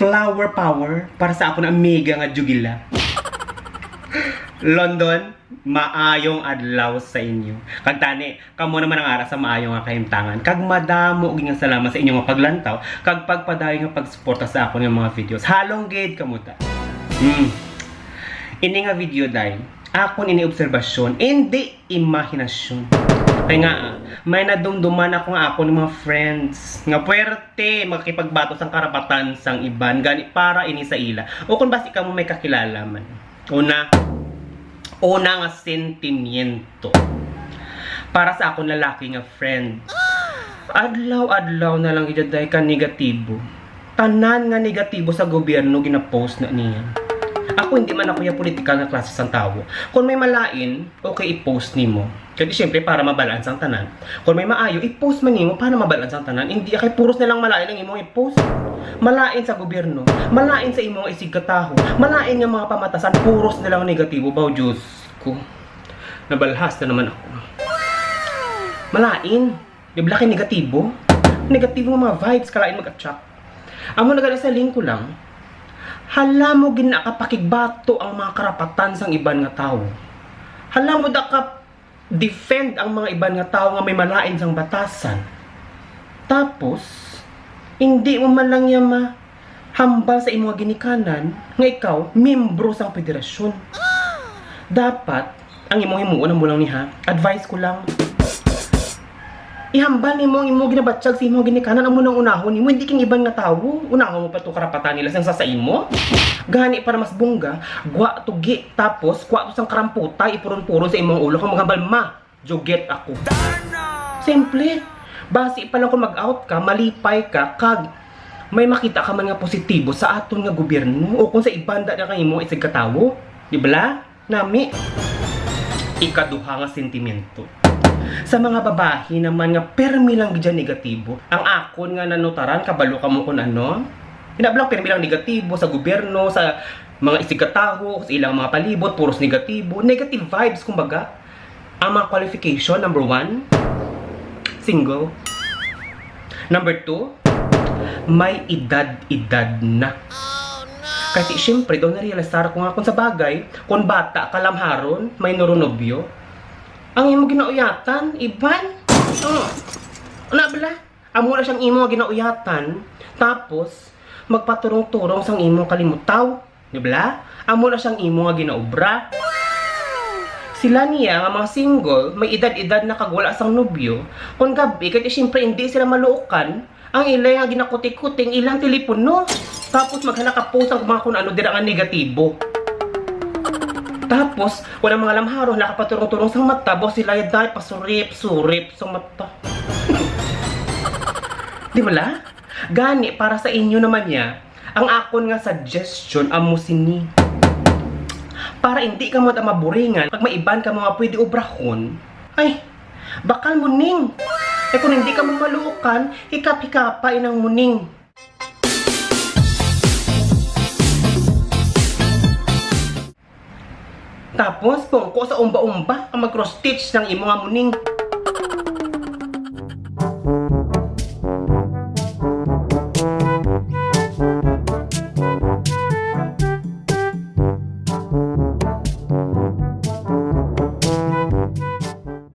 flower power para sa ako na amiga nga jugila. London, maayong adlaw sa inyo. Kag tani, kamo naman ang ara sa maayong nga kahimtangan. Kag madamo gyud nga salamat sa inyo nga paglantaw kag pagpadayon nga pagsuporta sa ako nga mga videos. Halong gid kamuta. Ini nga video day, akon ini obserbasyon, hindi imahinasyon. Kaya nga, may nadumduman ako nga ako ng mga friends nga puwerte makikipagbato sang karapatan sang iban gani para ini sa ila. O kung basi ka mo may kakilala man. Una nga sentimiento para sa akong lalaki nga friend. Adlaw-adlaw na lang idaday ka negatibo. Tanan nga negatibo sa gobyerno gina-post na niya. Ako hindi man ako yung political na klase sang tao. Kung may malain, okay i-post nimo. Kasi syempre para mabalance ang tanan. Kung may maayo, i-post man nimo para mabalance ang tanan. Hindi kay puros na lang malain ang imong i-post. Malain sa gobyerno, malain sa imong isigkataho, malain nga mga pamatasan, puros na lang negatibo. Baw Diyos ko. Nabalhas na naman ako. Malain. Di ba laki negatibo? Negatibo nga mga vibes, kalain mag-attract. Amo na sa link ko lang. Hala mo ginakapakigbato ang mga karapatan sang iban nga tao. Hala mo ka defend ang mga iban nga tao nga may malain sang batasan. Tapos, hindi mo man lang niya mahambal sa imong ginikanan nga ikaw, membro sang federasyon. Dapat, ang imong himuon mo lang niha, advice ko lang. Ihambal nimo ang imong ginabatsyag sa imong ginikanan amo nang unahon nimo hindi king iban nga tawo unahon mo pa to karapatan nila sang sa imo gani para mas bungga gwa tugi tapos kwa to sang karamputa ipuron-puron sa imong ulo kung maghambal ma joget ako simple basi pa lang kung mag-out ka malipay ka kag may makita ka man nga positibo sa aton nga gobyerno o kung sa ibanda na kang imong isig katawo di ba nami ikaduha nga sentimento. Sa mga babae naman nga permi lang gidya negatibo. Ang akon nga nanutaran kabalo ka mo kun ano. Hinablang permi lang negatibo sa gobyerno, sa mga isigkataho, sa ilang mga palibot, puros negatibo. Negative vibes kumbaga. Ang mga qualification, number 1, single. Number 2, may edad-edad na. Kasi syempre doon na-realisar ko nga kung sa bagay, kung bata kalamharon, may noronobyo. Ang imo ginauyatan, iban. Ano bala? Amo na siyang imo ginauyatan. Tapos, magpaturong-turong sang imo kalimutaw. Di ba? Amo na siyang imo nga ginaobra. Sila niya, nga mga single, may edad-edad na kagwala sang nobyo. Kung gabi, kasi siyempre hindi sila maluukan, ang ilay nga ginakutik-kuting ilang telepono. Tapos maghanap ka po sa mga kung ano dira nga negatibo. Tapos, walang mga lamharo, nakapaturong-turong sa mata, bo sila yung dahil pasurip-surip sa mata. Di ba la? Gani, para sa inyo naman niya, ang akon nga suggestion, amo sini. Para hindi ka mo maburingan, pag maiban ka mga pwede obrahon, ay, bakal muning. Eh kung hindi ka mo maluukan, hikap-hikapain ang muning. Tapos, kung ko sa umba-umba, ang mag-cross-stitch ng imo nga muning.